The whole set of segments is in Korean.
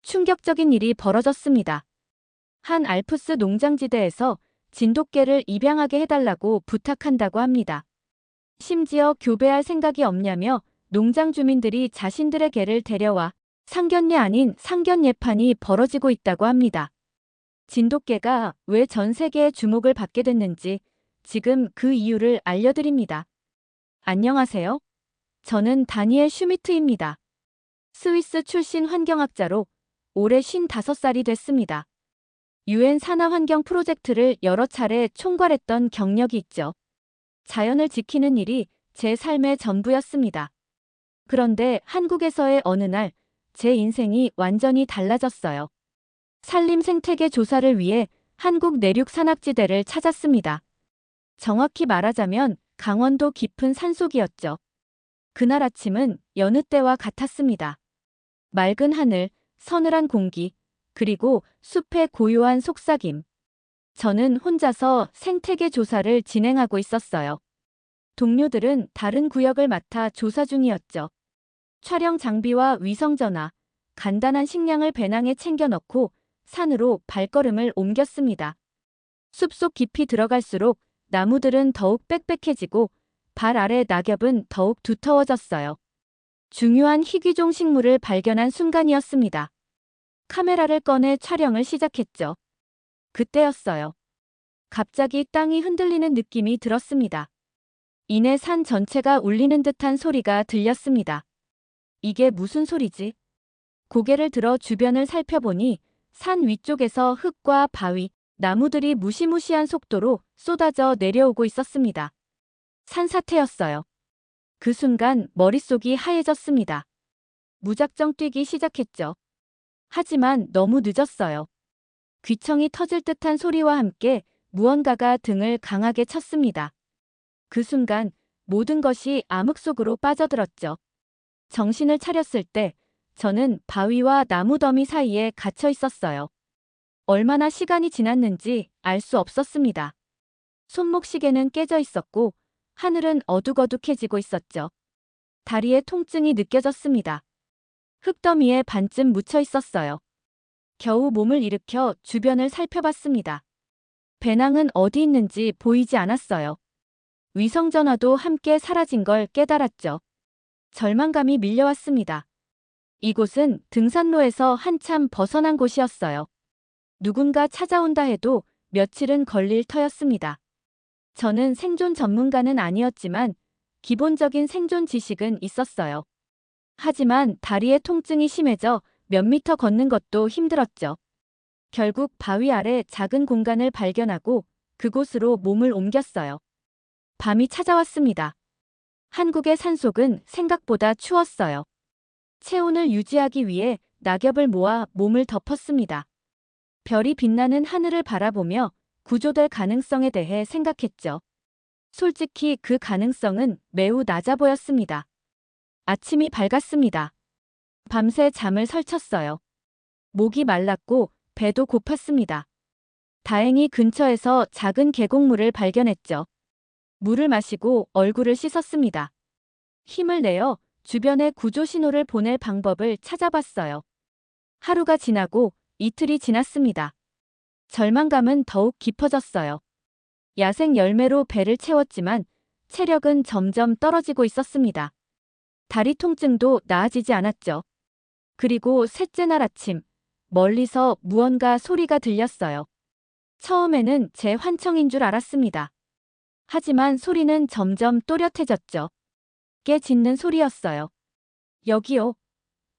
충격적인 일이 벌어졌습니다. 한 알프스 농장지대에서 진돗개를 입양하게 해달라고 부탁한다고 합니다. 심지어 교배할 생각이 없냐며 농장 주민들이 자신들의 개를 데려와 상견례 아닌 상견례판이 벌어지고 있다고 합니다. 진돗개가 왜 전 세계의 주목을 받게 됐는지 지금 그 이유를 알려드립니다. 안녕하세요. 저는 다니엘 슈미트입니다. 스위스 출신 환경학자로 올해 55살이 됐습니다. 유엔 산하 환경 프로젝트를 여러 차례 총괄했던 경력이 있죠. 자연을 지키는 일이 제 삶의 전부였습니다. 그런데 한국에서의 어느 날 제 인생이 완전히 달라졌어요. 산림 생태계 조사를 위해 한국 내륙 산악지대를 찾았습니다. 정확히 말하자면 강원도 깊은 산속이었죠. 그날 아침은 여느 때와 같았습니다. 맑은 하늘, 서늘한 공기, 그리고 숲의 고요한 속삭임. 저는 혼자서 생태계 조사를 진행하고 있었어요. 동료들은 다른 구역을 맡아 조사 중이었죠. 촬영 장비와 위성전화, 간단한 식량을 배낭에 챙겨 넣고 산으로 발걸음을 옮겼습니다. 숲속 깊이 들어갈수록 나무들은 더욱 빽빽해지고 발 아래 낙엽은 더욱 두터워졌어요. 중요한 희귀종 식물을 발견한 순간이었습니다. 카메라를 꺼내 촬영을 시작했죠. 그때였어요. 갑자기 땅이 흔들리는 느낌이 들었습니다. 이내 산 전체가 울리는 듯한 소리가 들렸습니다. 이게 무슨 소리지? 고개를 들어 주변을 살펴보니 산 위쪽에서 흙과 바위, 나무들이 무시무시한 속도로 쏟아져 내려오고 있었습니다. 산사태였어요. 그 순간 머릿속이 하얘졌습니다. 무작정 뛰기 시작했죠. 하지만 너무 늦었어요. 귀청이 터질 듯한 소리와 함께 무언가가 등을 강하게 쳤습니다. 그 순간 모든 것이 암흑 속으로 빠져들었죠. 정신을 차렸을 때 저는 바위와 나무 더미 사이에 갇혀 있었어요. 얼마나 시간이 지났는지 알 수 없었습니다. 손목시계는 깨져 있었고 하늘은 어둑어둑해지고 있었죠. 다리에 통증이 느껴졌습니다. 흙더미에 반쯤 묻혀 있었어요. 겨우 몸을 일으켜 주변을 살펴봤습니다. 배낭은 어디 있는지 보이지 않았어요. 위성전화도 함께 사라진 걸 깨달았죠. 절망감이 밀려왔습니다. 이곳은 등산로에서 한참 벗어난 곳이었어요. 누군가 찾아온다 해도 며칠은 걸릴 터였습니다. 저는 생존 전문가는 아니었지만 기본적인 생존 지식은 있었어요. 하지만 다리의 통증이 심해져 몇 미터 걷는 것도 힘들었죠. 결국 바위 아래 작은 공간을 발견하고 그곳으로 몸을 옮겼어요. 밤이 찾아왔습니다. 한국의 산속은 생각보다 추웠어요. 체온을 유지하기 위해 낙엽을 모아 몸을 덮었습니다. 별이 빛나는 하늘을 바라보며 구조될 가능성에 대해 생각했죠. 솔직히 그 가능성은 매우 낮아 보였습니다. 아침이 밝았습니다. 밤새 잠을 설쳤어요. 목이 말랐고 배도 고팠습니다. 다행히 근처에서 작은 계곡물을 발견했죠. 물을 마시고 얼굴을 씻었습니다. 힘을 내어 주변에 구조 신호를 보낼 방법을 찾아봤어요. 하루가 지나고 이틀이 지났습니다. 절망감은 더욱 깊어졌어요. 야생 열매로 배를 채웠지만 체력은 점점 떨어지고 있었습니다. 다리 통증도 나아지지 않았죠. 그리고 셋째 날 아침, 멀리서 무언가 소리가 들렸어요. 처음에는 제 환청인 줄 알았습니다. 하지만 소리는 점점 또렷해졌죠. 깨 짖는 소리였어요. 여기요.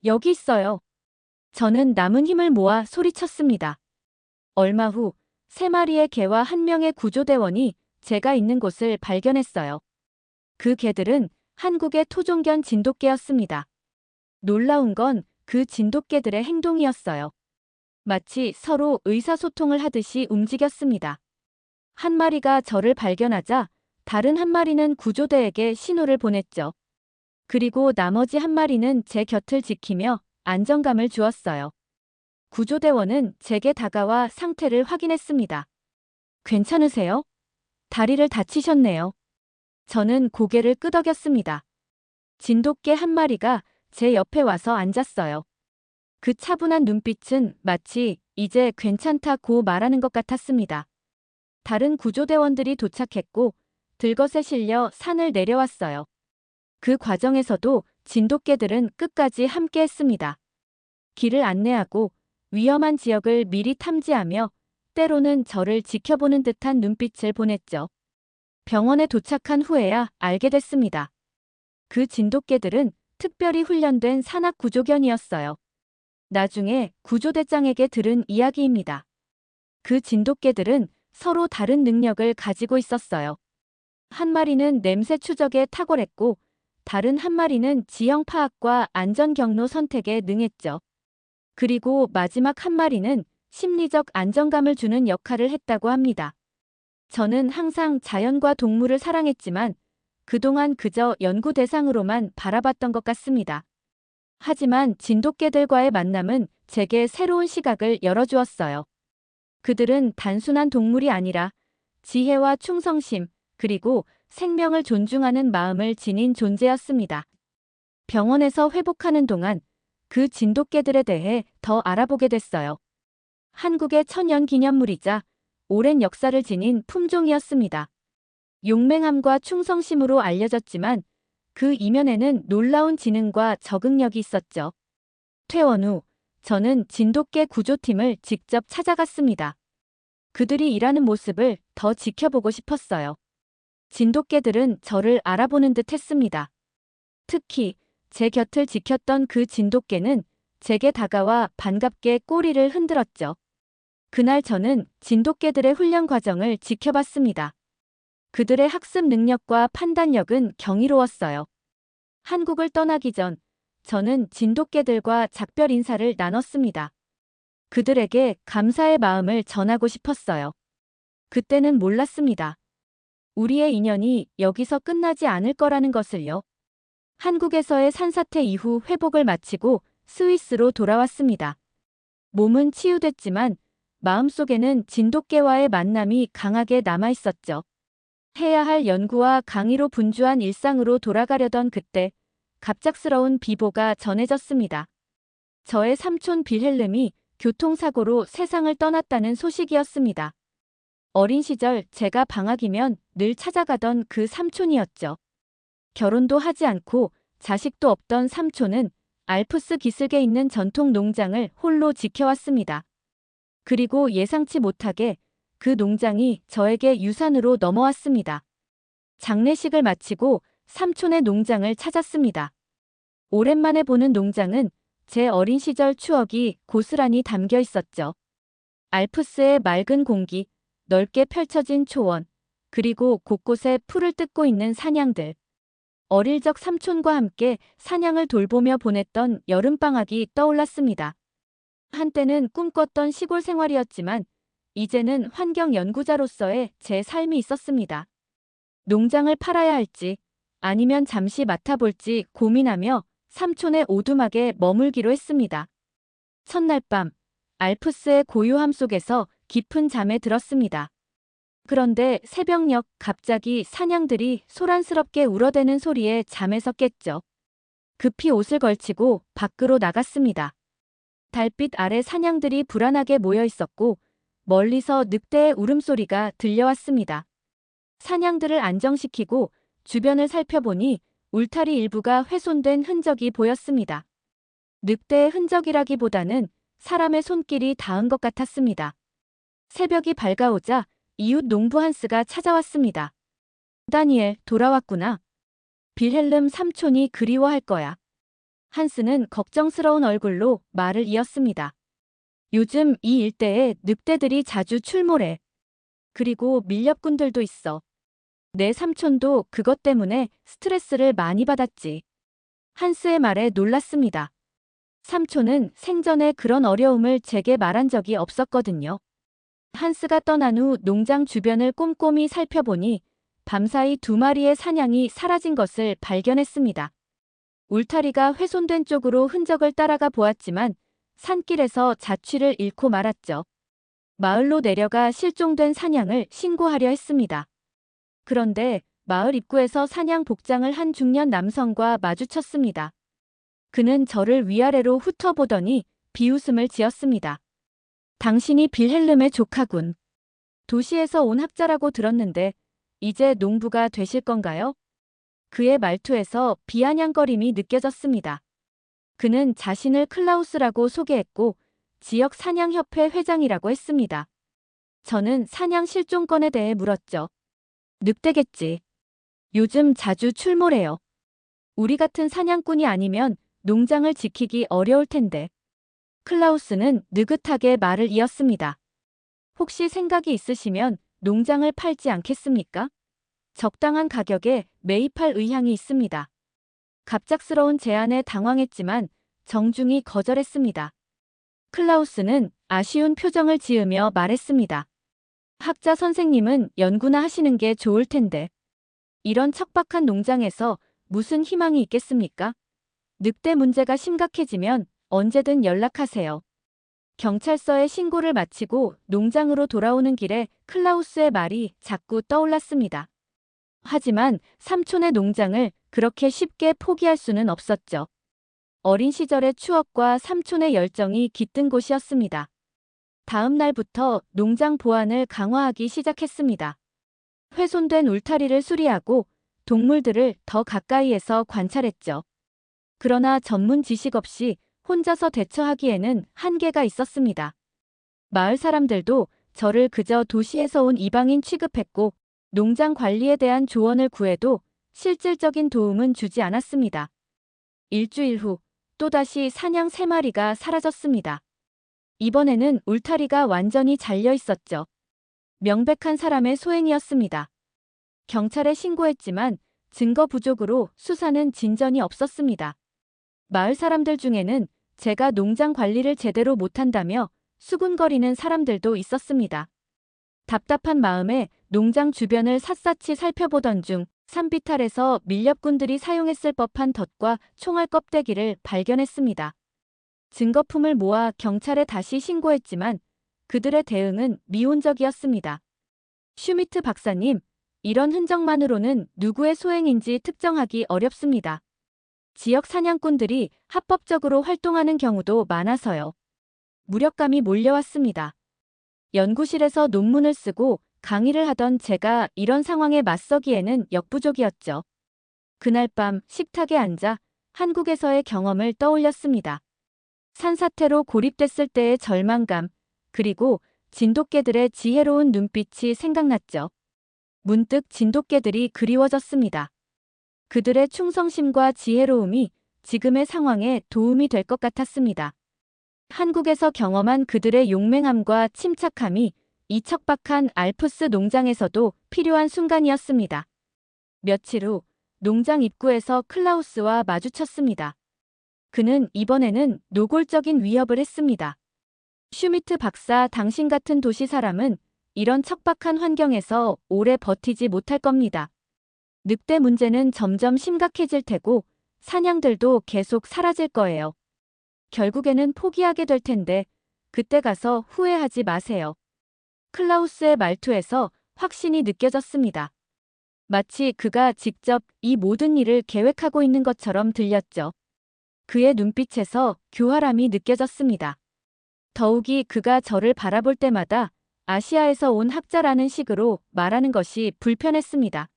여기 있어요. 저는 남은 힘을 모아 소리쳤습니다. 얼마 후 3마리의 개와 1명의 구조대원이 제가 있는 곳을 발견했어요. 그 개들은 한국의 토종견 진돗개였습니다. 놀라운 건 그 진돗개들의 행동이었어요. 마치 서로 의사소통을 하듯이 움직였습니다. 한 마리가 저를 발견하자 다른 한 마리는 구조대에게 신호를 보냈죠. 그리고 나머지 한 마리는 제 곁을 지키며 안정감을 주었어요. 구조대원은 제게 다가와 상태를 확인했습니다. 괜찮으세요? 다리를 다치셨네요. 저는 고개를 끄덕였습니다. 진돗개 한 마리가 제 옆에 와서 앉았어요. 그 차분한 눈빛은 마치 이제 괜찮다고 말하는 것 같았습니다. 다른 구조대원들이 도착했고 들것에 실려 산을 내려왔어요. 그 과정에서도 진돗개들은 끝까지 함께했습니다. 길을 안내하고 위험한 지역을 미리 탐지하며 때로는 저를 지켜보는 듯한 눈빛을 보냈죠. 병원에 도착한 후에야 알게 됐습니다. 그 진돗개들은 특별히 훈련된 산악 구조견이었어요. 나중에 구조대장에게 들은 이야기입니다. 그 진돗개들은 서로 다른 능력을 가지고 있었어요. 한 마리는 냄새 추적에 탁월했고 다른 한 마리는 지형 파악과 안전 경로 선택에 능했죠. 그리고 마지막 한 마리는 심리적 안정감을 주는 역할을 했다고 합니다. 저는 항상 자연과 동물을 사랑했지만 그동안 그저 연구 대상으로만 바라봤던 것 같습니다. 하지만 진돗개들과의 만남은 제게 새로운 시각을 열어주었어요. 그들은 단순한 동물이 아니라 지혜와 충성심, 그리고 생명을 존중하는 마음을 지닌 존재였습니다. 병원에서 회복하는 동안 그 진돗개들에 대해 더 알아보게 됐어요. 한국의 천연기념물이자 오랜 역사를 지닌 품종이었습니다. 용맹함과 충성심으로 알려졌지만 그 이면에는 놀라운 지능과 적응력이 있었죠. 퇴원 후 저는 진돗개 구조팀을 직접 찾아갔습니다. 그들이 일하는 모습을 더 지켜보고 싶었어요. 진돗개들은 저를 알아보는 듯 했습니다. 특히 제 곁을 지켰던 그 진돗개는 제게 다가와 반갑게 꼬리를 흔들었죠. 그날 저는 진돗개들의 훈련 과정을 지켜봤습니다. 그들의 학습 능력과 판단력은 경이로웠어요. 한국을 떠나기 전 저는 진돗개들과 작별 인사를 나눴습니다. 그들에게 감사의 마음을 전하고 싶었어요. 그때는 몰랐습니다. 우리의 인연이 여기서 끝나지 않을 거라는 것을요. 한국에서의 산사태 이후 회복을 마치고 스위스로 돌아왔습니다. 몸은 치유됐지만 마음속에는 진돗개와의 만남이 강하게 남아있었죠. 해야 할 연구와 강의로 분주한 일상으로 돌아가려던 그때 갑작스러운 비보가 전해졌습니다. 저의 삼촌 빌헬름이 교통사고로 세상을 떠났다는 소식이었습니다. 어린 시절 제가 방학이면 늘 찾아가던 그 삼촌이었죠. 결혼도 하지 않고 자식도 없던 삼촌은 알프스 기슭에 있는 전통 농장을 홀로 지켜왔습니다. 그리고 예상치 못하게 그 농장이 저에게 유산으로 넘어왔습니다. 장례식을 마치고 삼촌의 농장을 찾았습니다. 오랜만에 보는 농장은 제 어린 시절 추억이 고스란히 담겨 있었죠. 알프스의 맑은 공기, 넓게 펼쳐진 초원, 그리고 곳곳에 풀을 뜯고 있는 사냥들. 어릴 적 삼촌과 함께 사냥을 돌보며 보냈던 여름방학이 떠올랐습니다. 한때는 꿈꿨던 시골 생활이었지만 이제는 환경 연구자로서의 제 삶이 있었습니다. 농장을 팔아야 할지 아니면 잠시 맡아볼지 고민하며 삼촌의 오두막에 머물기로 했습니다. 첫날 밤, 알프스의 고요함 속에서 깊은 잠에 들었습니다. 그런데 새벽녘 갑자기 사냥들이 소란스럽게 울어대는 소리에 잠에서 깼죠. 급히 옷을 걸치고 밖으로 나갔습니다. 달빛 아래 사냥들이 불안하게 모여 있었고 멀리서 늑대의 울음소리가 들려왔습니다. 사냥들을 안정시키고 주변을 살펴보니 울타리 일부가 훼손된 흔적이 보였습니다. 늑대의 흔적이라기보다는 사람의 손길이 닿은 것 같았습니다. 새벽이 밝아오자 이웃 농부 한스가 찾아왔습니다. 다니엘, 돌아왔구나. 빌헬름 삼촌이 그리워할 거야. 한스는 걱정스러운 얼굴로 말을 이었습니다. 요즘 이 일대에 늑대들이 자주 출몰해. 그리고 밀렵꾼들도 있어. 내 삼촌도 그것 때문에 스트레스를 많이 받았지. 한스의 말에 놀랐습니다. 삼촌은 생전에 그런 어려움을 제게 말한 적이 없었거든요. 한스가 떠난 후 농장 주변을 꼼꼼히 살펴보니 밤사이 2마리의 사냥이 사라진 것을 발견했습니다. 울타리가 훼손된 쪽으로 흔적을 따라가 보았지만 산길에서 자취를 잃고 말았죠. 마을로 내려가 실종된 사냥을 신고하려 했습니다. 그런데 마을 입구에서 사냥 복장을 한 중년 남성과 마주쳤습니다. 그는 저를 위아래로 훑어보더니 비웃음을 지었습니다. 당신이 빌헬름의 조카군. 도시에서 온 학자라고 들었는데 이제 농부가 되실 건가요? 그의 말투에서 비아냥거림이 느껴졌습니다. 그는 자신을 클라우스라고 소개했고 지역 사냥협회 회장이라고 했습니다. 저는 사냥 실종건에 대해 물었죠. 늑대겠지. 요즘 자주 출몰해요. 우리 같은 사냥꾼이 아니면 농장을 지키기 어려울 텐데. 클라우스는 느긋하게 말을 이었습니다. 혹시 생각이 있으시면 농장을 팔지 않겠습니까? 적당한 가격에 매입할 의향이 있습니다. 갑작스러운 제안에 당황했지만 정중히 거절했습니다. 클라우스는 아쉬운 표정을 지으며 말했습니다. 학자 선생님은 연구나 하시는 게 좋을 텐데. 이런 척박한 농장에서 무슨 희망이 있겠습니까? 늑대 문제가 심각해지면 언제든 연락하세요. 경찰서에 신고를 마치고 농장으로 돌아오는 길에 클라우스의 말이 자꾸 떠올랐습니다. 하지만 삼촌의 농장을 그렇게 쉽게 포기할 수는 없었죠. 어린 시절의 추억과 삼촌의 열정이 깃든 곳이었습니다. 다음 날부터 농장 보안을 강화하기 시작했습니다. 훼손된 울타리를 수리하고 동물들을 더 가까이에서 관찰했죠. 그러나 전문 지식 없이 혼자서 대처하기에는 한계가 있었습니다. 마을 사람들도 저를 그저 도시에서 온 이방인 취급했고 농장 관리에 대한 조언을 구해도 실질적인 도움은 주지 않았습니다. 일주일 후 또다시 사냥 3마리가 사라졌습니다. 이번에는 울타리가 완전히 잘려 있었죠. 명백한 사람의 소행이었습니다. 경찰에 신고했지만 증거 부족으로 수사는 진전이 없었습니다. 마을 사람들 중에는 제가 농장 관리를 제대로 못한다며 수군거리는 사람들도 있었습니다. 답답한 마음에 농장 주변을 샅샅이 살펴보던 중 산비탈에서 밀렵꾼들이 사용했을 법한 덫과 총알 껍데기를 발견했습니다. 증거품을 모아 경찰에 다시 신고했지만 그들의 대응은 미온적이었습니다. 슈미트 박사님, 이런 흔적만으로는 누구의 소행인지 특정하기 어렵습니다. 지역 사냥꾼들이 합법적으로 활동하는 경우도 많아서요. 무력감이 몰려왔습니다. 연구실에서 논문을 쓰고 강의를 하던 제가 이런 상황에 맞서기에는 역부족이었죠. 그날 밤 식탁에 앉아 한국에서의 경험을 떠올렸습니다. 산사태로 고립됐을 때의 절망감, 그리고 진돗개들의 지혜로운 눈빛이 생각났죠. 문득 진돗개들이 그리워졌습니다. 그들의 충성심과 지혜로움이 지금의 상황에 도움이 될 것 같았습니다. 한국에서 경험한 그들의 용맹함과 침착함이 이 척박한 알프스 농장에서도 필요한 순간이었습니다. 며칠 후 농장 입구에서 클라우스와 마주쳤습니다. 그는 이번에는 노골적인 위협을 했습니다. 슈미트 박사, 당신 같은 도시 사람은 이런 척박한 환경에서 오래 버티지 못할 겁니다. 늑대 문제는 점점 심각해질 테고 사냥들도 계속 사라질 거예요. 결국에는 포기하게 될 텐데 그때 가서 후회하지 마세요. 클라우스의 말투에서 확신이 느껴졌습니다. 마치 그가 직접 이 모든 일을 계획하고 있는 것처럼 들렸죠. 그의 눈빛에서 교활함이 느껴졌습니다. 더욱이 그가 저를 바라볼 때마다 아시아에서 온 학자라는 식으로 말하는 것이 불편했습니다.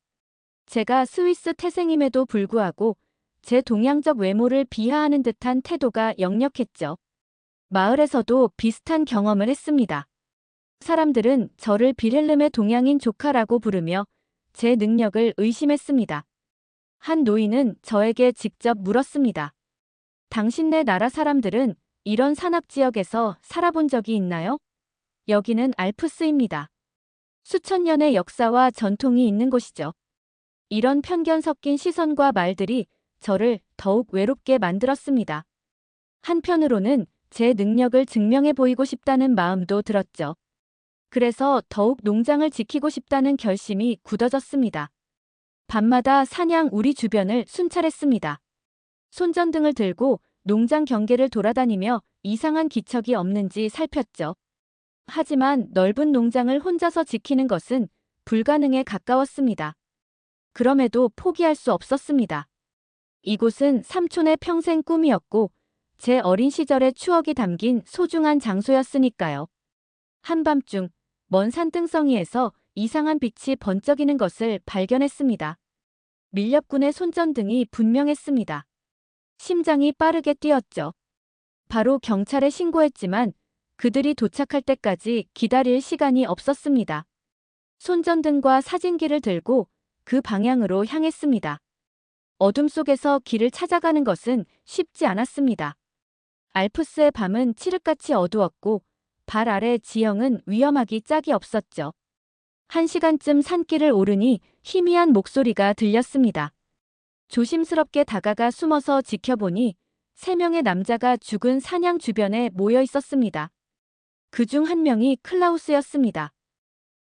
제가 스위스 태생임에도 불구하고 제 동양적 외모를 비하하는 듯한 태도가 역력했죠. 마을에서도 비슷한 경험을 했습니다. 사람들은 저를 빌헬름의 동양인 조카라고 부르며 제 능력을 의심했습니다. 한 노인은 저에게 직접 물었습니다. 당신네 나라 사람들은 이런 산악지역에서 살아본 적이 있나요? 여기는 알프스입니다. 수천 년의 역사와 전통이 있는 곳이죠. 이런 편견 섞인 시선과 말들이 저를 더욱 외롭게 만들었습니다. 한편으로는 제 능력을 증명해 보이고 싶다는 마음도 들었죠. 그래서 더욱 농장을 지키고 싶다는 결심이 굳어졌습니다. 밤마다 사냥 우리 주변을 순찰했습니다. 손전등을 들고 농장 경계를 돌아다니며 이상한 기척이 없는지 살폈죠. 하지만 넓은 농장을 혼자서 지키는 것은 불가능에 가까웠습니다. 그럼에도 포기할 수 없었습니다. 이곳은 삼촌의 평생 꿈이었고 제 어린 시절의 추억이 담긴 소중한 장소였으니까요. 한밤중 먼 산등성이에서 이상한 빛이 번쩍이는 것을 발견했습니다. 밀렵군의 손전등이 분명했습니다. 심장이 빠르게 뛰었죠. 바로 경찰에 신고했지만 그들이 도착할 때까지 기다릴 시간이 없었습니다. 손전등과 사진기를 들고 그 방향으로 향했습니다. 어둠 속에서 길을 찾아가는 것은 쉽지 않았습니다. 알프스의 밤은 칠흑같이 어두웠고 발 아래 지형은 위험하기 짝이 없었죠. 1시간쯤 산길을 오르니 희미한 목소리가 들렸습니다. 조심스럽게 다가가 숨어서 지켜보니 3명의 남자가 죽은 사냥 주변에 모여 있었습니다. 그중 한 명이 클라우스였습니다.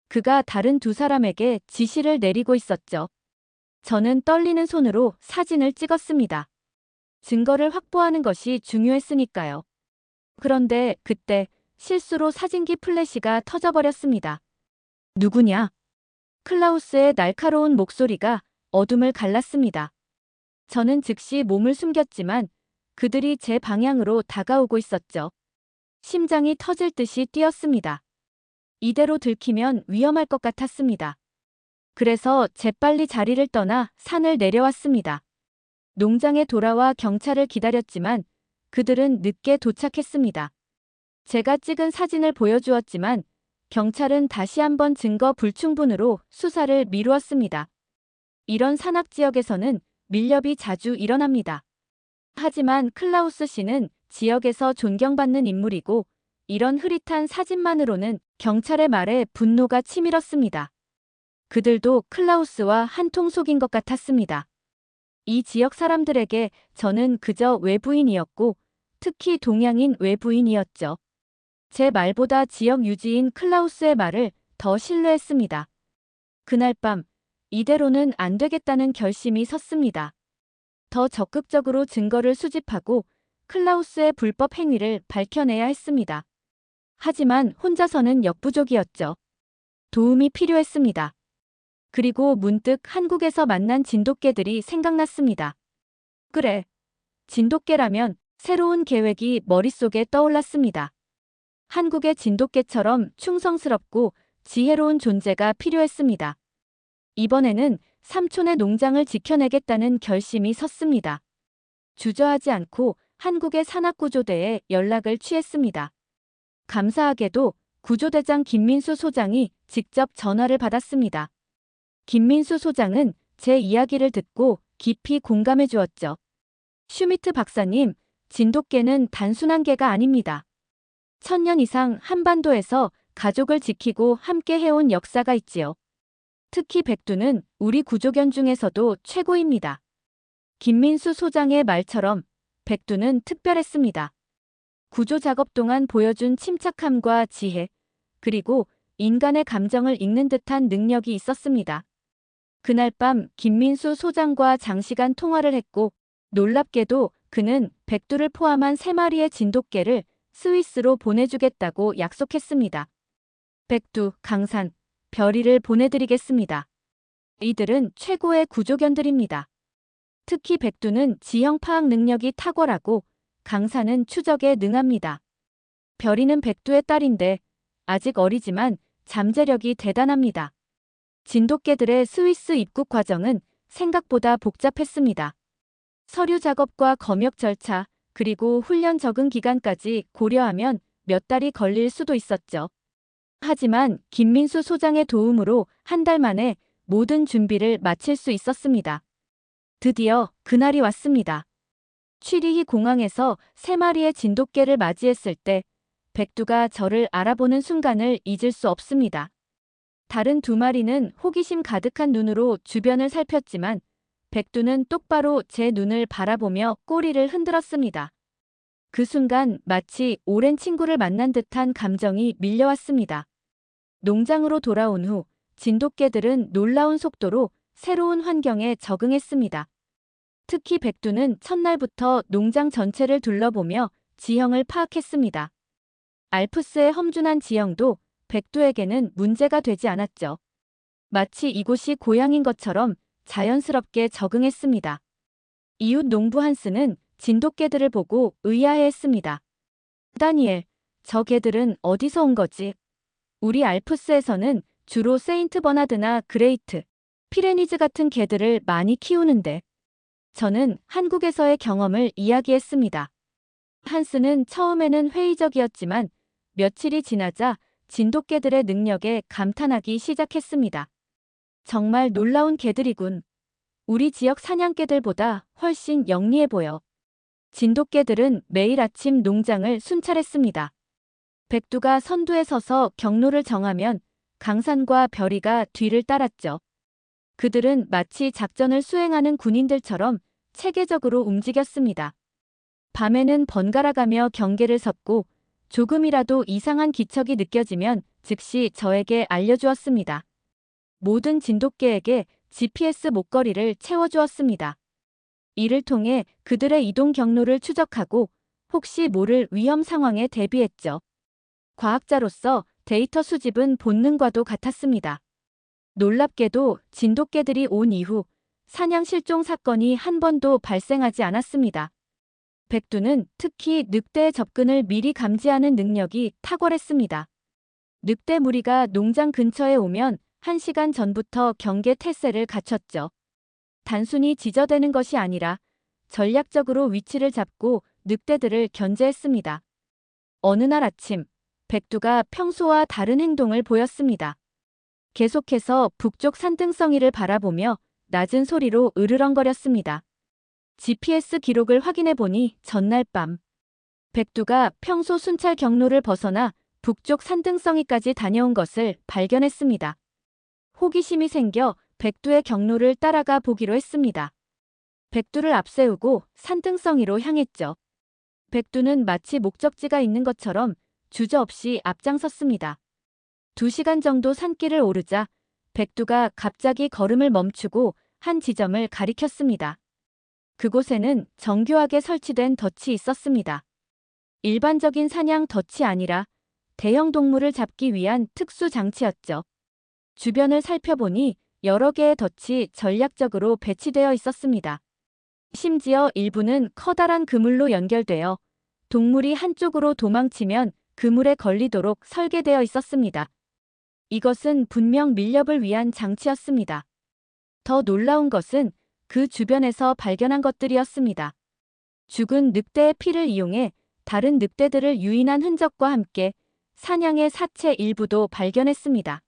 그가 다른 2사람에게 지시를 내리고 있었죠. 저는 떨리는 손으로 사진을 찍었습니다. 증거를 확보하는 것이 중요했으니까요. 그런데 그때 실수로 사진기 플래시가 터져버렸습니다. 누구냐? 클라우스의 날카로운 목소리가 어둠을 갈랐습니다. 저는 즉시 몸을 숨겼지만 그들이 제 방향으로 다가오고 있었죠. 심장이 터질 듯이 뛰었습니다. 이대로 들키면 위험할 것 같았습니다. 그래서 재빨리 자리를 떠나 산을 내려왔습니다. 농장에 돌아와 경찰을 기다렸지만 그들은 늦게 도착했습니다. 제가 찍은 사진을 보여주었지만 경찰은 다시 한번 증거 불충분으로 수사를 미루었습니다. 이런 산악 지역에서는 밀렵이 자주 일어납니다. 하지만 클라우스 씨는 지역에서 존경받는 인물이고 이런 흐릿한 사진만으로는 경찰의 말에 분노가 치밀었습니다. 그들도 클라우스와 한통 속인 것 같았습니다. 이 지역 사람들에게 저는 그저 외부인이었고 특히 동양인 외부인이었죠. 제 말보다 지역 유지인 클라우스의 말을 더 신뢰했습니다. 그날 밤 이대로는 안 되겠다는 결심이 섰습니다. 더 적극적으로 증거를 수집하고 클라우스의 불법 행위를 밝혀내야 했습니다. 하지만 혼자서는 역부족이었죠. 도움이 필요했습니다. 그리고 문득 한국에서 만난 진돗개들이 생각났습니다. 그래, 진돗개라면 새로운 계획이 머릿속에 떠올랐습니다. 한국의 진돗개처럼 충성스럽고 지혜로운 존재가 필요했습니다. 이번에는 삼촌의 농장을 지켜내겠다는 결심이 섰습니다. 주저하지 않고 한국의 산악구조대에 연락을 취했습니다. 감사하게도 구조대장 김민수 소장이 직접 전화를 받았습니다. 김민수 소장은 제 이야기를 듣고 깊이 공감해 주었죠. 슈미트 박사님, 진돗개는 단순한 개가 아닙니다. 1000년 이상 한반도에서 가족을 지키고 함께 해온 역사가 있지요. 특히 백두는 우리 구조견 중에서도 최고입니다. 김민수 소장의 말처럼 백두는 특별했습니다. 구조 작업 동안 보여준 침착함과 지혜, 그리고 인간의 감정을 읽는 듯한 능력이 있었습니다. 그날 밤 김민수 소장과 장시간 통화를 했고 놀랍게도 그는 백두를 포함한 3마리의 진돗개를 스위스로 보내주겠다고 약속했습니다. 백두, 강산, 별이를 보내드리겠습니다. 이들은 최고의 구조견들입니다. 특히 백두는 지형 파악 능력이 탁월하고 강산은 추적에 능합니다. 별이는 백두의 딸인데 아직 어리지만 잠재력이 대단합니다. 진돗개들의 스위스 입국 과정은 생각보다 복잡했습니다. 서류 작업과 검역 절차, 그리고 훈련 적응 기간까지 고려하면 몇 달이 걸릴 수도 있었죠. 하지만 김민수 소장의 도움으로 한 달 만에 모든 준비를 마칠 수 있었습니다. 드디어 그날이 왔습니다. 취리히 공항에서 3마리의 진돗개를 맞이했을 때 백두가 저를 알아보는 순간을 잊을 수 없습니다. 다른 2마리는 호기심 가득한 눈으로 주변을 살폈지만 백두는 똑바로 제 눈을 바라보며 꼬리를 흔들었습니다. 그 순간 마치 오랜 친구를 만난 듯한 감정이 밀려왔습니다. 농장으로 돌아온 후 진돗개들은 놀라운 속도로 새로운 환경에 적응했습니다. 특히 백두는 첫날부터 농장 전체를 둘러보며 지형을 파악했습니다. 알프스의 험준한 지형도 백두에게는 문제가 되지 않았죠. 마치 이곳이 고향인 것처럼 자연스럽게 적응했습니다. 이웃 농부 한스는 진돗개들을 보고 의아해했습니다. 다니엘, 저 개들은 어디서 온 거지? 우리 알프스에서는 주로 세인트 버나드나 그레이트, 피레니즈 같은 개들을 많이 키우는데. 저는 한국에서의 경험을 이야기했습니다. 한스는 처음에는 회의적이었지만 며칠이 지나자 진돗개들의 능력에 감탄하기 시작했습니다. 정말 놀라운 개들이군. 우리 지역 사냥개들보다 훨씬 영리해 보여. 진돗개들은 매일 아침 농장을 순찰했습니다. 백두가 선두에 서서 경로를 정하면 강산과 별이가 뒤를 따랐죠. 그들은 마치 작전을 수행하는 군인들처럼 체계적으로 움직였습니다. 밤에는 번갈아가며 경계를 섰고 조금이라도 이상한 기척이 느껴지면 즉시 저에게 알려주었습니다. 모든 진돗개에게 GPS 목걸이를 채워주었습니다. 이를 통해 그들의 이동 경로를 추적하고 혹시 모를 위험 상황에 대비했죠. 과학자로서 데이터 수집은 본능과도 같았습니다. 놀랍게도 진돗개들이 온 이후 사냥 실종 사건이 한 번도 발생하지 않았습니다. 백두는 특히 늑대의 접근을 미리 감지하는 능력이 탁월했습니다. 늑대 무리가 농장 근처에 오면 1시간 전부터 경계 태세를 갖췄죠. 단순히 지저대는 것이 아니라 전략적으로 위치를 잡고 늑대들을 견제했습니다. 어느 날 아침, 백두가 평소와 다른 행동을 보였습니다. 계속해서 북쪽 산등성이를 바라보며 낮은 소리로 으르렁거렸습니다. GPS 기록을 확인해 보니 전날 밤, 백두가 평소 순찰 경로를 벗어나 북쪽 산등성이까지 다녀온 것을 발견했습니다. 호기심이 생겨 백두의 경로를 따라가 보기로 했습니다. 백두를 앞세우고 산등성이로 향했죠. 백두는 마치 목적지가 있는 것처럼 주저없이 앞장섰습니다. 2시간 정도 산길을 오르자 백두가 갑자기 걸음을 멈추고 한 지점을 가리켰습니다. 그곳에는 정교하게 설치된 덫이 있었습니다. 일반적인 사냥 덫이 아니라 대형 동물을 잡기 위한 특수 장치였죠. 주변을 살펴보니 여러 개의 덫이 전략적으로 배치되어 있었습니다. 심지어 일부는 커다란 그물로 연결되어 동물이 한쪽으로 도망치면 그물에 걸리도록 설계되어 있었습니다. 이것은 분명 밀렵을 위한 장치였습니다. 더 놀라운 것은 그 주변에서 발견한 것들이었습니다. 죽은 늑대의 피를 이용해 다른 늑대들을 유인한 흔적과 함께 사냥의 사체 일부도 발견했습니다.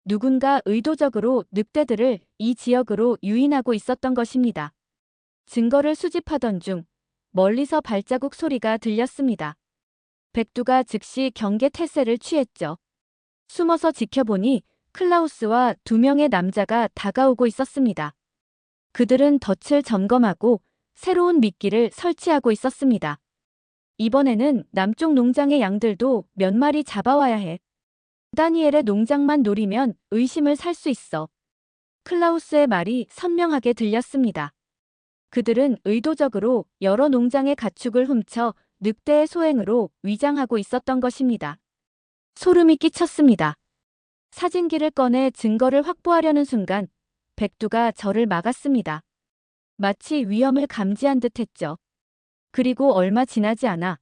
누군가 의도적으로 늑대들을 이 지역으로 유인하고 있었던 것입니다. 증거를 수집하던 중 멀리서 발자국 소리가 들렸습니다. 백두가 즉시 경계 태세를 취했죠. 숨어서 지켜보니 클라우스와 2명의 남자가 다가오고 있었습니다. 그들은 덫을 점검하고 새로운 미끼를 설치하고 있었습니다. 이번에는 남쪽 농장의 양들도 몇 마리 잡아와야 해. 다니엘의 농장만 노리면 의심을 살 수 있어. 클라우스의 말이 선명하게 들렸습니다. 그들은 의도적으로 여러 농장의 가축을 훔쳐 늑대의 소행으로 위장하고 있었던 것입니다. 소름이 끼쳤습니다. 사진기를 꺼내 증거를 확보하려는 순간 백두가 저를 막았습니다. 마치 위험을 감지한 듯 했죠. 그리고 얼마 지나지 않아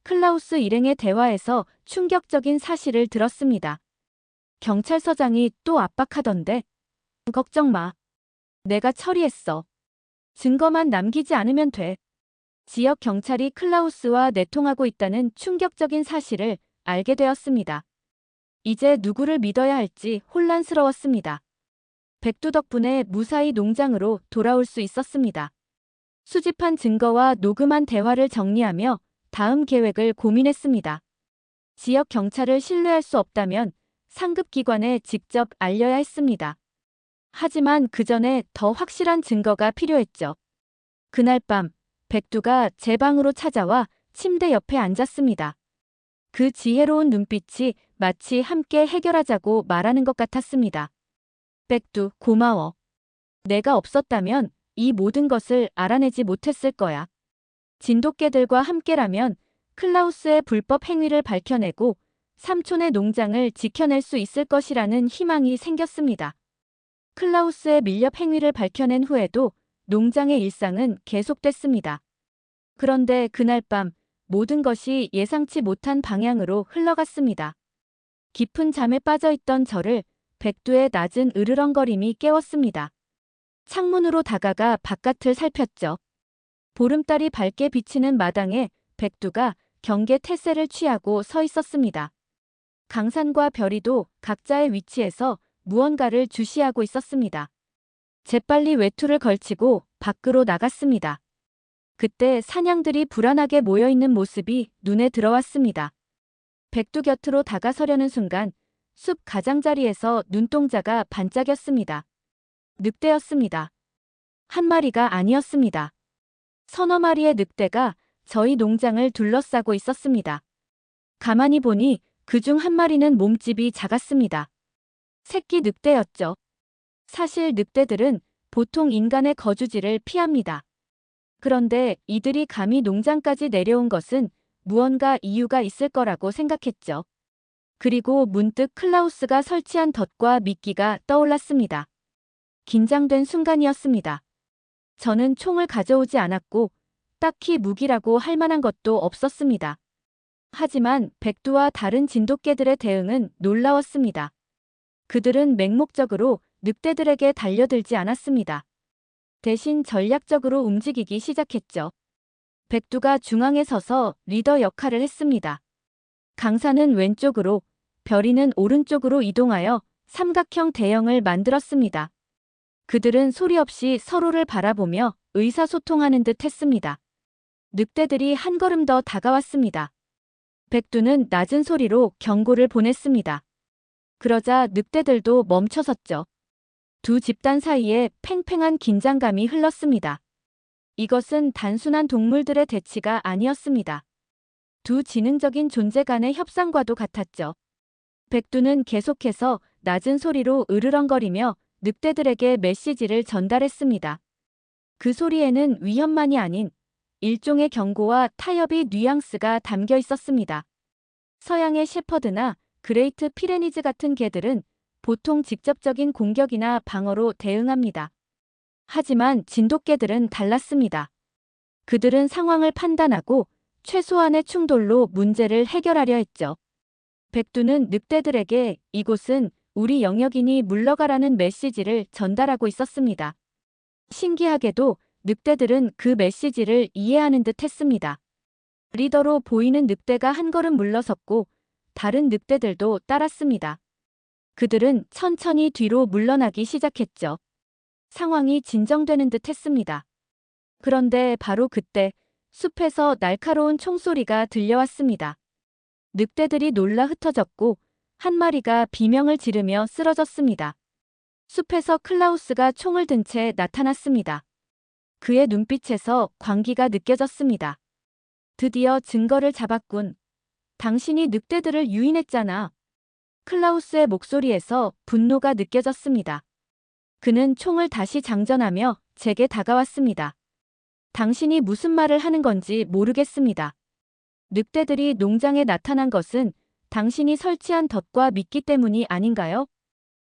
클라우스 일행의 대화에서 충격적인 사실을 들었습니다. 경찰서장이 또 압박하던데. 걱정 마. 내가 처리했어. 증거만 남기지 않으면 돼. 지역 경찰이 클라우스와 내통하고 있다는 충격적인 사실을 알게 되었습니다. 이제 누구를 믿어야 할지 혼란스러웠습니다. 백두 덕분에 무사히 농장으로 돌아올 수 있었습니다. 수집한 증거와 녹음한 대화를 정리하며 다음 계획을 고민했습니다. 지역 경찰을 신뢰할 수 없다면 상급 기관에 직접 알려야 했습니다. 하지만 그 전에 더 확실한 증거가 필요했죠. 그날 밤, 백두가 제 방으로 찾아와 침대 옆에 앉았습니다. 그 지혜로운 눈빛이 마치 함께 해결하자고 말하는 것 같았습니다. 백두, 고마워. 내가 없었다면 이 모든 것을 알아내지 못했을 거야. 진돗개들과 함께라면 클라우스의 불법 행위를 밝혀내고 삼촌의 농장을 지켜낼 수 있을 것이라는 희망이 생겼습니다. 클라우스의 밀렵 행위를 밝혀낸 후에도 농장의 일상은 계속됐습니다. 그런데 그날 밤 모든 것이 예상치 못한 방향으로 흘러갔습니다. 깊은 잠에 빠져 있던 저를 백두의 낮은 으르렁거림이 깨웠습니다. 창문으로 다가가 바깥을 살폈죠. 보름달이 밝게 비치는 마당에 백두가 경계 태세를 취하고 서 있었습니다. 강산과 별이도 각자의 위치에서 무언가를 주시하고 있었습니다. 재빨리 외투를 걸치고 밖으로 나갔습니다. 그때 사냥들이 불안하게 모여있는 모습이 눈에 들어왔습니다. 백두 곁으로 다가서려는 순간 숲 가장자리에서 눈동자가 반짝였습니다. 늑대였습니다. 한 마리가 아니었습니다. 서너 마리의 늑대가 저희 농장을 둘러싸고 있었습니다. 가만히 보니 그중 한 마리는 몸집이 작았습니다. 새끼 늑대였죠. 사실 늑대들은 보통 인간의 거주지를 피합니다. 그런데 이들이 감히 농장까지 내려온 것은 무언가 이유가 있을 거라고 생각했죠. 그리고 문득 클라우스가 설치한 덫과 미끼가 떠올랐습니다. 긴장된 순간이었습니다. 저는 총을 가져오지 않았고 딱히 무기라고 할 만한 것도 없었습니다. 하지만 백두와 다른 진돗개들의 대응은 놀라웠습니다. 그들은 맹목적으로 늑대들에게 달려들지 않았습니다. 대신 전략적으로 움직이기 시작했죠. 백두가 중앙에 서서 리더 역할을 했습니다. 강사는 왼쪽으로, 별이는 오른쪽으로 이동하여 삼각형 대형을 만들었습니다. 그들은 소리 없이 서로를 바라보며 의사소통하는 듯 했습니다. 늑대들이 한 걸음 더 다가왔습니다. 백두는 낮은 소리로 경고를 보냈습니다. 그러자 늑대들도 멈춰섰죠. 두 집단 사이에 팽팽한 긴장감이 흘렀습니다. 이것은 단순한 동물들의 대치가 아니었습니다. 두 지능적인 존재 간의 협상과도 같았죠. 백두는 계속해서 낮은 소리로 으르렁거리며 늑대들에게 메시지를 전달했습니다. 그 소리에는 위협만이 아닌 일종의 경고와 타협의 뉘앙스가 담겨 있었습니다. 서양의 shepherd나 그레이트 피레니즈 같은 개들은 보통 직접적인 공격이나 방어로 대응합니다. 하지만 진돗개들은 달랐습니다. 그들은 상황을 판단하고 최소한의 충돌로 문제를 해결하려 했죠. 백두는 늑대들에게 이곳은 우리 영역이니 물러가라는 메시지를 전달하고 있었습니다. 신기하게도 늑대들은 그 메시지를 이해하는 듯 했습니다. 리더로 보이는 늑대가 한 걸음 물러섰고 다른 늑대들도 따랐습니다. 그들은 천천히 뒤로 물러나기 시작했죠. 상황이 진정되는 듯 했습니다. 그런데 바로 그때 숲에서 날카로운 총소리가 들려왔습니다. 늑대들이 놀라 흩어졌고 한 마리가 비명을 지르며 쓰러졌습니다. 숲에서 클라우스가 총을 든 채 나타났습니다. 그의 눈빛에서 광기가 느껴졌습니다. 드디어 증거를 잡았군. 당신이 늑대들을 유인했잖아. 클라우스의 목소리에서 분노가 느껴졌습니다. 그는 총을 다시 장전하며 제게 다가왔습니다. 당신이 무슨 말을 하는 건지 모르겠습니다. 늑대들이 농장에 나타난 것은 당신이 설치한 덫과 미끼 때문이 아닌가요?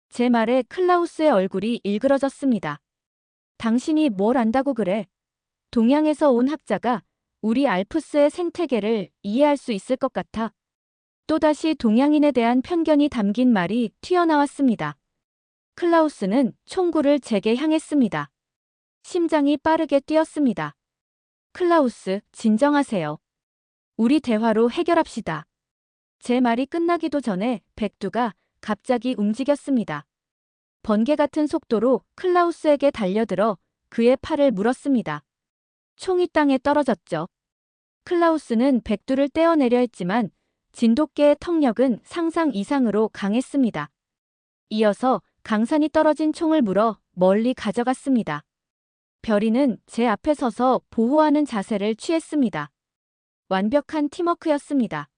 제 말에 클라우스의 얼굴이 일그러졌습니다. 당신이 뭘 안다고 그래? 동양에서 온 학자가 우리 알프스의 생태계를 이해할 수 있을 것 같아. 또다시 동양인에 대한 편견이 담긴 말이 튀어나왔습니다. 클라우스는 총구를 제게 향했습니다. 심장이 빠르게 뛰었습니다. 클라우스, 진정하세요. 우리 대화로 해결합시다. 제 말이 끝나기도 전에 백두가 갑자기 움직였습니다. 번개 같은 속도로 클라우스에게 달려들어 그의 팔을 물었습니다. 총이 땅에 떨어졌죠. 클라우스는 백두를 떼어내려 했지만 진돗개의 턱력은 상상 이상으로 강했습니다. 이어서 강산이 떨어진 총을 물어 멀리 가져갔습니다. 별이는 제 앞에 서서 보호하는 자세를 취했습니다. 완벽한 팀워크였습니다.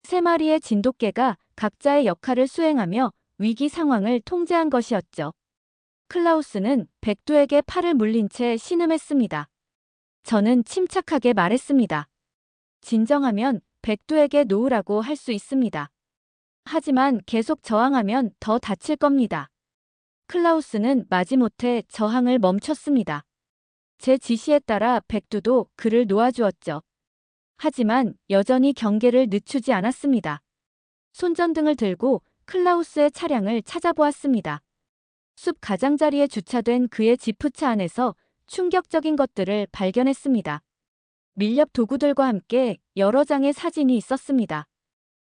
세 마리의 진돗개가 각자의 역할을 수행하며 위기 상황을 통제한 것이었죠. 클라우스는 백두에게 팔을 물린 채 신음했습니다. 저는 침착하게 말했습니다. 진정하면 백두에게 놓으라고 할 수 있습니다. 하지만 계속 저항하면 더 다칠 겁니다. 클라우스는 마지못해 저항을 멈췄습니다. 제 지시에 따라 백두도 그를 놓아주었죠. 하지만 여전히 경계를 늦추지 않았습니다. 손전등을 들고 클라우스의 차량을 찾아보았습니다. 숲 가장자리에 주차된 그의 지프차 안에서 충격적인 것들을 발견했습니다. 밀렵 도구들과 함께 여러 장의 사진이 있었습니다.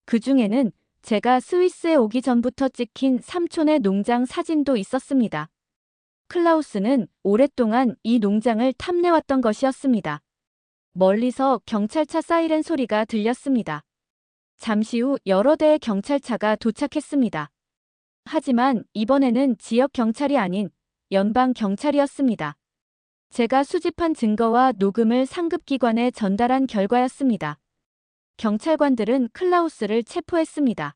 그 중에는 제가 스위스에 오기 전부터 찍힌 삼촌의 농장 사진도 있었습니다. 클라우스는 오랫동안 이 농장을 탐내왔던 것이었습니다. 멀리서 경찰차 사이렌 소리가 들렸습니다. 잠시 후 여러 대의 경찰차가 도착했습니다. 하지만 이번에는 지역 경찰이 아닌 연방 경찰이었습니다. 제가 수집한 증거와 녹음을 상급기관에 전달한 결과였습니다. 경찰관들은 클라우스를 체포했습니다.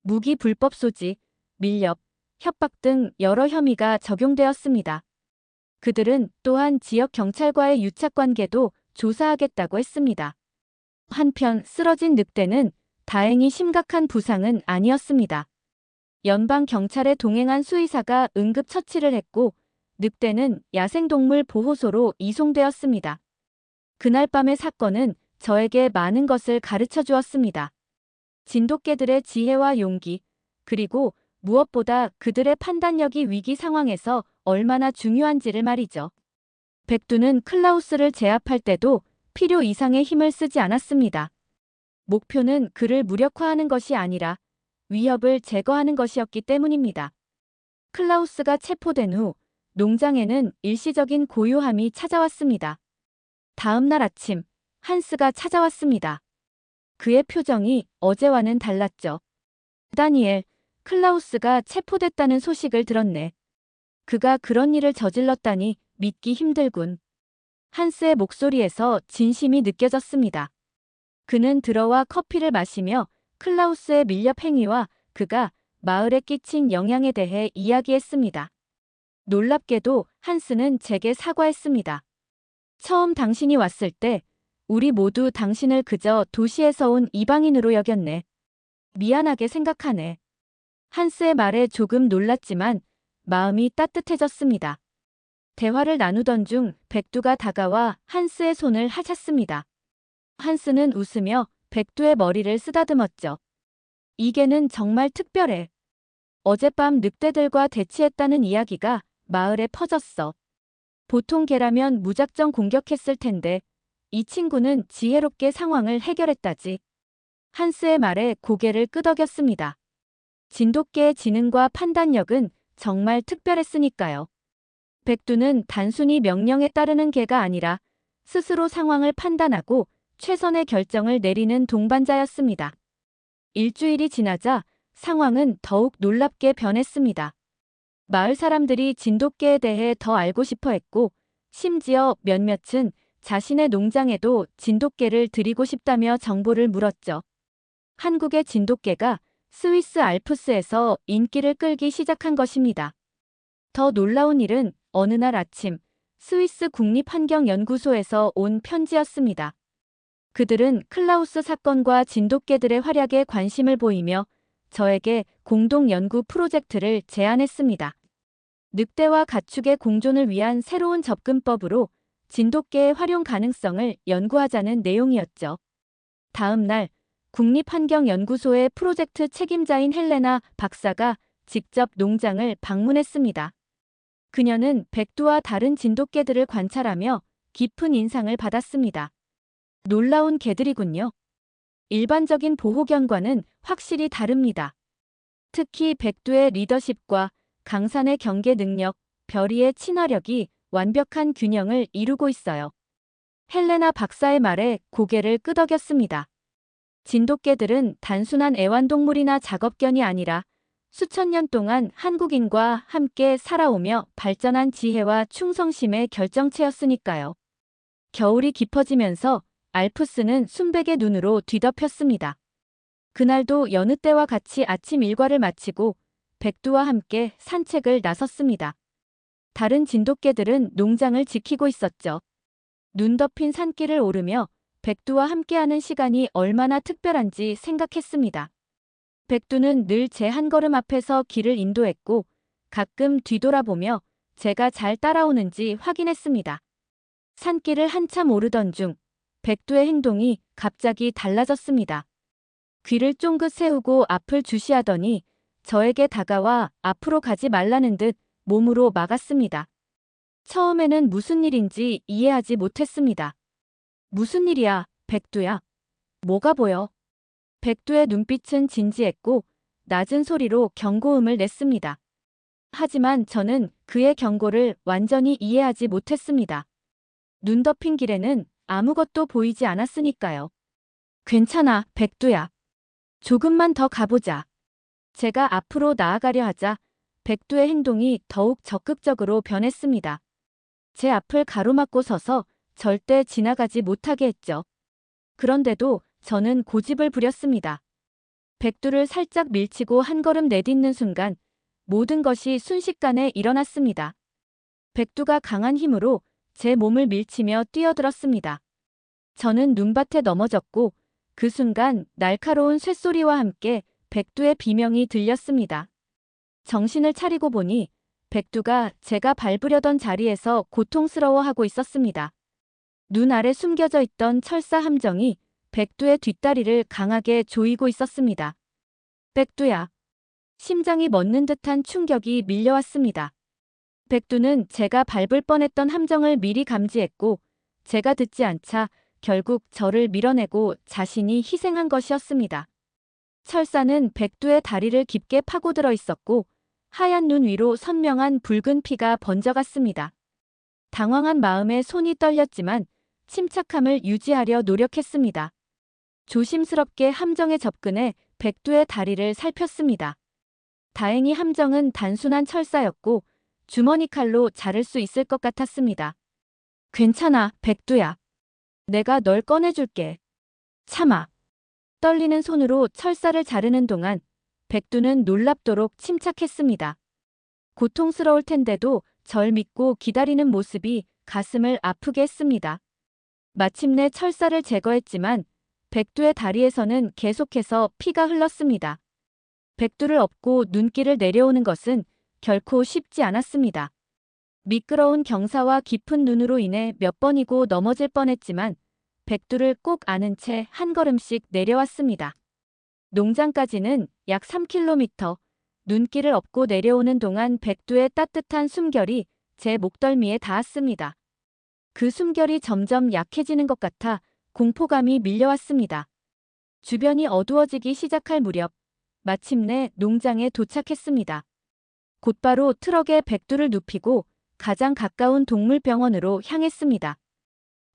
무기 불법 소지, 밀렵, 협박 등 여러 혐의가 적용되었습니다. 그들은 또한 지역 경찰과의 유착관계도 조사하겠다고 했습니다. 한편 쓰러진 늑대는 다행히 심각한 부상은 아니었습니다. 연방 경찰에 동행한 수의사가 응급 처치를 했고 늑대는 야생동물 보호소로 이송되었습니다. 그날 밤의 사건은 저에게 많은 것을 가르쳐 주었습니다. 진돗개들의 지혜와 용기, 그리고 무엇보다 그들의 판단력이 위기 상황에서 얼마나 중요한지를 말이죠. 백두는 클라우스를 제압할 때도 필요 이상의 힘을 쓰지 않았습니다. 목표는 그를 무력화하는 것이 아니라 위협을 제거하는 것이었기 때문입니다. 클라우스가 체포된 후 농장에는 일시적인 고요함이 찾아왔습니다. 다음 날 아침, 한스가 찾아왔습니다. 그의 표정이 어제와는 달랐죠. 다니엘, 클라우스가 체포됐다는 소식을 들었네. 그가 그런 일을 저질렀다니 믿기 힘들군. 한스의 목소리에서 진심이 느껴졌습니다. 그는 들어와 커피를 마시며 클라우스의 밀렵 행위와 그가 마을에 끼친 영향에 대해 이야기했습니다. 놀랍게도 한스는 제게 사과했습니다. 처음 당신이 왔을 때 우리 모두 당신을 그저 도시에서 온 이방인으로 여겼네. 미안하게 생각하네. 한스의 말에 조금 놀랐지만 마음이 따뜻해졌습니다. 대화를 나누던 중 백두가 다가와 한스의 손을 하셨습니다. 한스는 웃으며 백두의 머리를 쓰다듬었죠. 이 개는 정말 특별해. 어젯밤 늑대들과 대치했다는 이야기가 마을에 퍼졌어. 보통 개라면 무작정 공격했을 텐데 이 친구는 지혜롭게 상황을 해결했다지. 한스의 말에 고개를 끄덕였습니다. 진돗개의 지능과 판단력은 정말 특별했으니까요. 백두는 단순히 명령에 따르는 개가 아니라 스스로 상황을 판단하고 최선의 결정을 내리는 동반자였습니다. 일주일이 지나자 상황은 더욱 놀랍게 변했습니다. 마을 사람들이 진돗개에 대해 더 알고 싶어 했고 심지어 몇몇은 자신의 농장에도 진돗개를 들이고 싶다며 정보를 물었죠. 한국의 진돗개가 스위스 알프스에서 인기를 끌기 시작한 것입니다. 더 놀라운 일은 어느 날 아침 스위스 국립환경연구소에서 온 편지였습니다. 그들은 클라우스 사건과 진돗개들의 활약에 관심을 보이며 저에게 공동 연구 프로젝트를 제안했습니다. 늑대와 가축의 공존을 위한 새로운 접근법으로 진돗개의 활용 가능성을 연구하자는 내용이었죠. 다음 날 국립환경연구소의 프로젝트 책임자인 헬레나 박사가 직접 농장을 방문했습니다. 그녀는 백두와 다른 진돗개들을 관찰하며 깊은 인상을 받았습니다. 놀라운 개들이군요. 일반적인 보호견과는 확실히 다릅니다. 특히 백두의 리더십과 강산의 경계 능력, 별이의 친화력이 완벽한 균형을 이루고 있어요. 헬레나 박사의 말에 고개를 끄덕였습니다. 진돗개들은 단순한 애완동물이나 작업견이 아니라 수천 년 동안 한국인과 함께 살아오며 발전한 지혜와 충성심의 결정체였으니까요. 겨울이 깊어지면서 알프스는 순백의 눈으로 뒤덮였습니다. 그날도 여느 때와 같이 아침 일과를 마치고 백두와 함께 산책을 나섰습니다. 다른 진돗개들은 농장을 지키고 있었죠. 눈 덮인 산길을 오르며 백두와 함께하는 시간이 얼마나 특별한지 생각했습니다. 백두는 늘 제 한 걸음 앞에서 길을 인도했고 가끔 뒤돌아보며 제가 잘 따라오는지 확인했습니다. 산길을 한참 오르던 중 백두의 행동이 갑자기 달라졌습니다. 귀를 쫑긋 세우고 앞을 주시하더니 저에게 다가와 앞으로 가지 말라는 듯 몸으로 막았습니다. 처음에는 무슨 일인지 이해하지 못했습니다. 무슨 일이야, 백두야? 뭐가 보여? 백두의 눈빛은 진지했고 낮은 소리로 경고음을 냈습니다. 하지만 저는 그의 경고를 완전히 이해하지 못했습니다. 눈 덮인 길에는 아무것도 보이지 않았으니까요. 괜찮아, 백두야. 조금만 더 가보자. 제가 앞으로 나아가려 하자 백두의 행동이 더욱 적극적으로 변했습니다. 제 앞을 가로막고 서서 절대 지나가지 못하게 했죠. 그런데도 저는 고집을 부렸습니다. 백두를 살짝 밀치고 한 걸음 내딛는 순간 모든 것이 순식간에 일어났습니다. 백두가 강한 힘으로 제 몸을 밀치며 뛰어들었습니다. 저는 눈밭에 넘어졌고 그 순간 날카로운 쇳소리와 함께 백두의 비명이 들렸습니다. 정신을 차리고 보니 백두가 제가 밟으려던 자리에서 고통스러워하고 있었습니다. 눈 아래 숨겨져 있던 철사 함정이 백두의 뒷다리를 강하게 조이고 있었습니다. 백두야. 심장이 멎는 듯한 충격이 밀려왔습니다. 백두는 제가 밟을 뻔했던 함정을 미리 감지했고 제가 듣지 않자 결국 저를 밀어내고 자신이 희생한 것이었습니다. 철사는 백두의 다리를 깊게 파고들어 있었고 하얀 눈 위로 선명한 붉은 피가 번져갔습니다. 당황한 마음에 손이 떨렸지만 침착함을 유지하려 노력했습니다. 조심스럽게 함정에 접근해 백두의 다리를 살폈습니다. 다행히 함정은 단순한 철사였고 주머니 칼로 자를 수 있을 것 같았습니다. 괜찮아, 백두야. 내가 널 꺼내줄게. 참아. 떨리는 손으로 철사를 자르는 동안 백두는 놀랍도록 침착했습니다. 고통스러울 텐데도 절 믿고 기다리는 모습이 가슴을 아프게 했습니다. 마침내 철사를 제거했지만 백두의 다리에서는 계속해서 피가 흘렀습니다. 백두를 업고 눈길을 내려오는 것은 결코 쉽지 않았습니다. 미끄러운 경사와 깊은 눈으로 인해 몇 번이고 넘어질 뻔했지만 백두를 꼭 안은 채 한 걸음씩 내려왔습니다. 농장까지는 약 3km, 눈길을 업고 내려오는 동안 백두의 따뜻한 숨결이 제 목덜미에 닿았습니다. 그 숨결이 점점 약해지는 것 같아 공포감이 밀려왔습니다. 주변이 어두워지기 시작할 무렵 마침내 농장에 도착했습니다. 곧바로 트럭에 백두를 눕히고 가장 가까운 동물병원으로 향했습니다.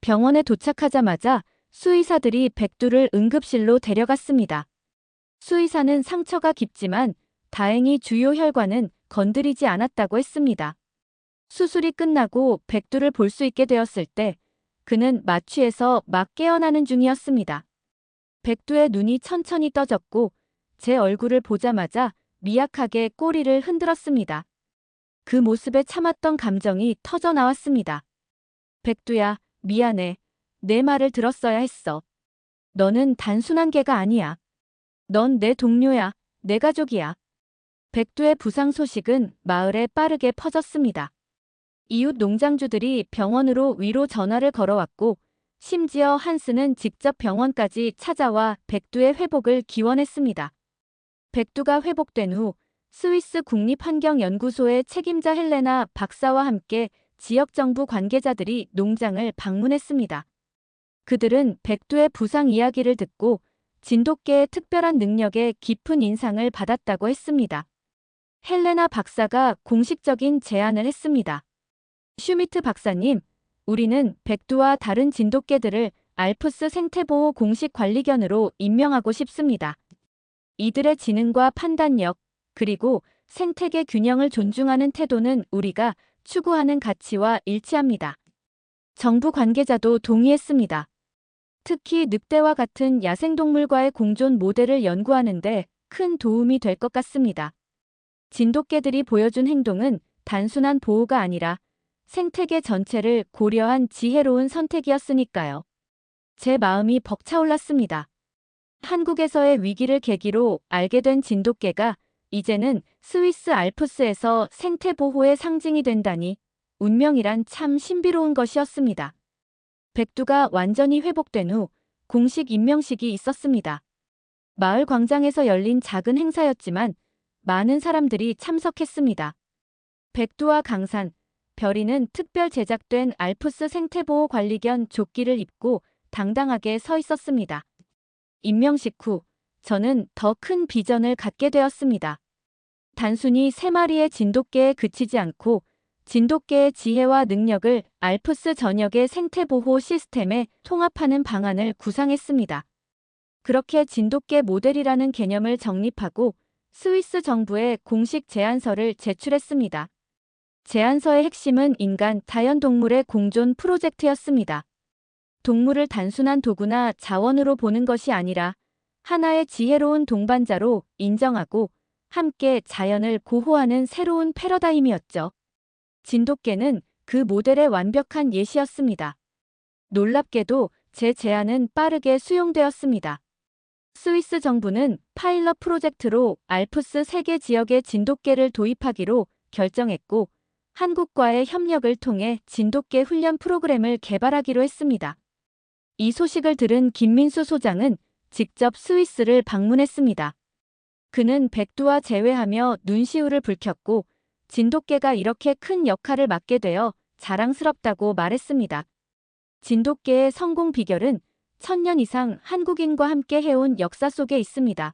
병원에 도착하자마자 수의사들이 백두를 응급실로 데려갔습니다. 수의사는 상처가 깊지만 다행히 주요 혈관은 건드리지 않았다고 했습니다. 수술이 끝나고 백두를 볼 수 있게 되었을 때 그는 마취에서 막 깨어나는 중이었습니다. 백두의 눈이 천천히 떠졌고 제 얼굴을 보자마자 미약하게 꼬리를 흔들었습니다. 그 모습에 참았던 감정이 터져 나왔습니다. 백두야, 미안해. 내 말을 들었어야 했어. 너는 단순한 개가 아니야. 넌 내 동료야. 내 가족이야. 백두의 부상 소식은 마을에 빠르게 퍼졌습니다. 이웃 농장주들이 병원으로 위로 전화를 걸어왔고 심지어 한스는 직접 병원까지 찾아와 백두의 회복을 기원했습니다. 백두가 회복된 후 스위스 국립환경연구소의 책임자 헬레나 박사와 함께 지역 정부 관계자들이 농장을 방문했습니다. 그들은 백두의 부상 이야기를 듣고 진돗개의 특별한 능력에 깊은 인상을 받았다고 했습니다. 헬레나 박사가 공식적인 제안을 했습니다. 슈미트 박사님, 우리는 백두와 다른 진돗개들을 알프스 생태보호 공식 관리견으로 임명하고 싶습니다. 이들의 지능과 판단력, 그리고 생태계 균형을 존중하는 태도는 우리가 추구하는 가치와 일치합니다. 정부 관계자도 동의했습니다. 특히 늑대와 같은 야생동물과의 공존 모델을 연구하는 데 큰 도움이 될 것 같습니다. 진돗개들이 보여준 행동은 단순한 보호가 아니라 생태계 전체를 고려한 지혜로운 선택이었으니까요. 제 마음이 벅차올랐습니다. 한국에서의 위기를 계기로 알게 된 진돗개가 이제는 스위스 알프스에서 생태 보호의 상징이 된다니 운명이란 참 신비로운 것이었습니다. 백두가 완전히 회복된 후 공식 임명식이 있었습니다. 마을 광장에서 열린 작은 행사였지만 많은 사람들이 참석했습니다. 백두와 강산, 별이는 특별 제작된 알프스 생태보호 관리견 조끼를 입고 당당하게 서 있었습니다. 임명식 후 저는 더 큰 비전을 갖게 되었습니다. 단순히 3마리의 진돗개에 그치지 않고 진돗개의 지혜와 능력을 알프스 전역의 생태보호 시스템에 통합하는 방안을 구상했습니다. 그렇게 진돗개 모델이라는 개념을 정립하고 스위스 정부에 공식 제안서를 제출했습니다. 제안서의 핵심은 인간, 자연동물의 공존 프로젝트였습니다. 동물을 단순한 도구나 자원으로 보는 것이 아니라 하나의 지혜로운 동반자로 인정하고 함께 자연을 보호하는 새로운 패러다임이었죠. 진돗개는 그 모델의 완벽한 예시였습니다. 놀랍게도 제 제안은 빠르게 수용되었습니다. 스위스 정부는 파일럿 프로젝트로 알프스 세계 지역의 진돗개를 도입하기로 결정했고 한국과의 협력을 통해 진돗개 훈련 프로그램을 개발하기로 했습니다. 이 소식을 들은 김민수 소장은 직접 스위스를 방문했습니다. 그는 백두와 재회하며 눈시울을 붉혔고 진돗개가 이렇게 큰 역할을 맡게 되어 자랑스럽다고 말했습니다. 진돗개의 성공 비결은 1000년 이상 한국인과 함께 해온 역사 속에 있습니다.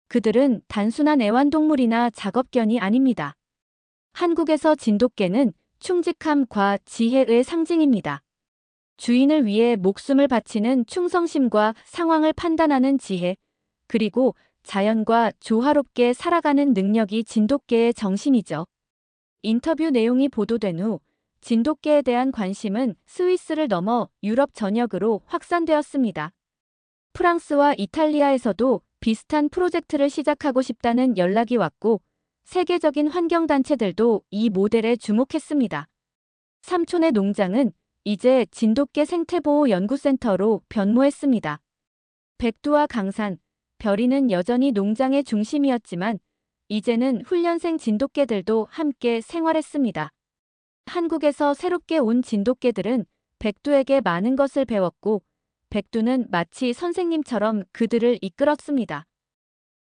그들은 단순한 애완동물이나 작업견이 아닙니다. 한국에서 진돗개는 충직함과 지혜의 상징입니다. 주인을 위해 목숨을 바치는 충성심과 상황을 판단하는 지혜, 그리고 자연과 조화롭게 살아가는 능력이 진돗개의 정신이죠. 인터뷰 내용이 보도된 후 진돗개에 대한 관심은 스위스를 넘어 유럽 전역으로 확산되었습니다. 프랑스와 이탈리아에서도 비슷한 프로젝트를 시작하고 싶다는 연락이 왔고 세계적인 환경단체들도 이 모델에 주목했습니다. 삼촌의 농장은 이제 진돗개 생태보호 연구센터로 변모했습니다. 백두와 강산, 별이는 여전히 농장의 중심이었지만 이제는 훈련생 진돗개들도 함께 생활했습니다. 한국에서 새롭게 온 진돗개들은 백두에게 많은 것을 배웠고 백두는 마치 선생님처럼 그들을 이끌었습니다.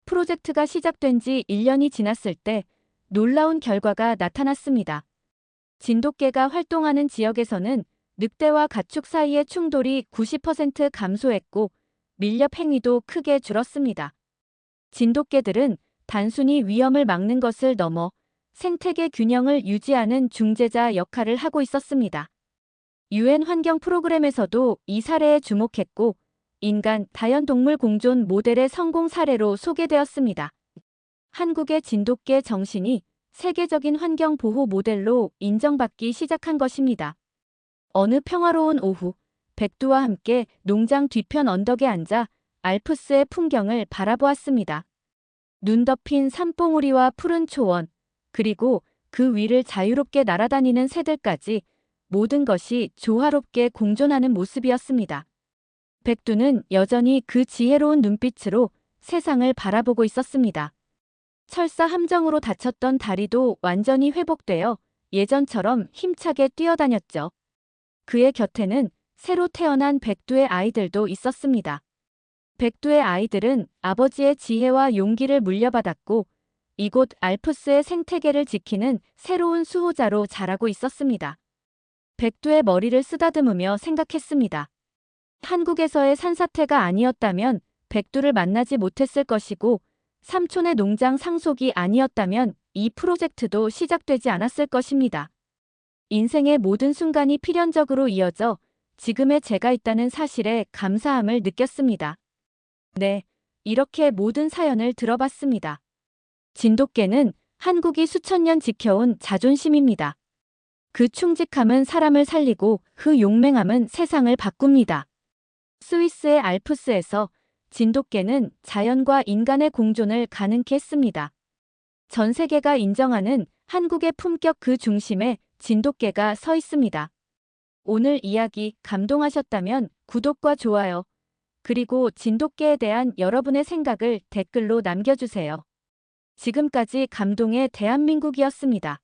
프로젝트가 시작된 지 1년이 지났을 때 놀라운 결과가 나타났습니다. 진돗개가 활동하는 지역에서는 늑대와 가축 사이의 충돌이 90% 감소했고 밀렵 행위도 크게 줄었습니다. 진돗개들은 단순히 위험을 막는 것을 넘어 생태계 균형을 유지하는 중재자 역할을 하고 있었습니다. 유엔 환경 프로그램에서도 이 사례에 주목했고 인간, 자연동물 공존 모델의 성공 사례로 소개되었습니다. 한국의 진돗개 정신이 세계적인 환경 보호 모델로 인정받기 시작한 것입니다. 어느 평화로운 오후, 백두와 함께 농장 뒤편 언덕에 앉아 알프스의 풍경을 바라보았습니다. 눈 덮인 산봉우리와 푸른 초원, 그리고 그 위를 자유롭게 날아다니는 새들까지 모든 것이 조화롭게 공존하는 모습이었습니다. 백두는 여전히 그 지혜로운 눈빛으로 세상을 바라보고 있었습니다. 철사 함정으로 다쳤던 다리도 완전히 회복되어 예전처럼 힘차게 뛰어다녔죠. 그의 곁에는 새로 태어난 백두의 아이들도 있었습니다. 백두의 아이들은 아버지의 지혜와 용기를 물려받았고 이곳 알프스의 생태계를 지키는 새로운 수호자로 자라고 있었습니다. 백두의 머리를 쓰다듬으며 생각했습니다. 한국에서의 산사태가 아니었다면 백두를 만나지 못했을 것이고 삼촌의 농장 상속이 아니었다면 이 프로젝트도 시작되지 않았을 것입니다. 인생의 모든 순간이 필연적으로 이어져 지금의 제가 있다는 사실에 감사함을 느꼈습니다. 네, 이렇게 모든 사연을 들어봤습니다. 진돗개는 한국이 수천 년 지켜온 자존심입니다. 그 충직함은 사람을 살리고 그 용맹함은 세상을 바꿉니다. 스위스의 알프스에서 진돗개는 자연과 인간의 공존을 가능케 했습니다. 전 세계가 인정하는 한국의 품격 그 중심에 진돗개가 서 있습니다. 오늘 이야기 감동하셨다면 구독과 좋아요, 그리고 진돗개에 대한 여러분의 생각을 댓글로 남겨주세요. 지금까지 감동의 대한민국이었습니다.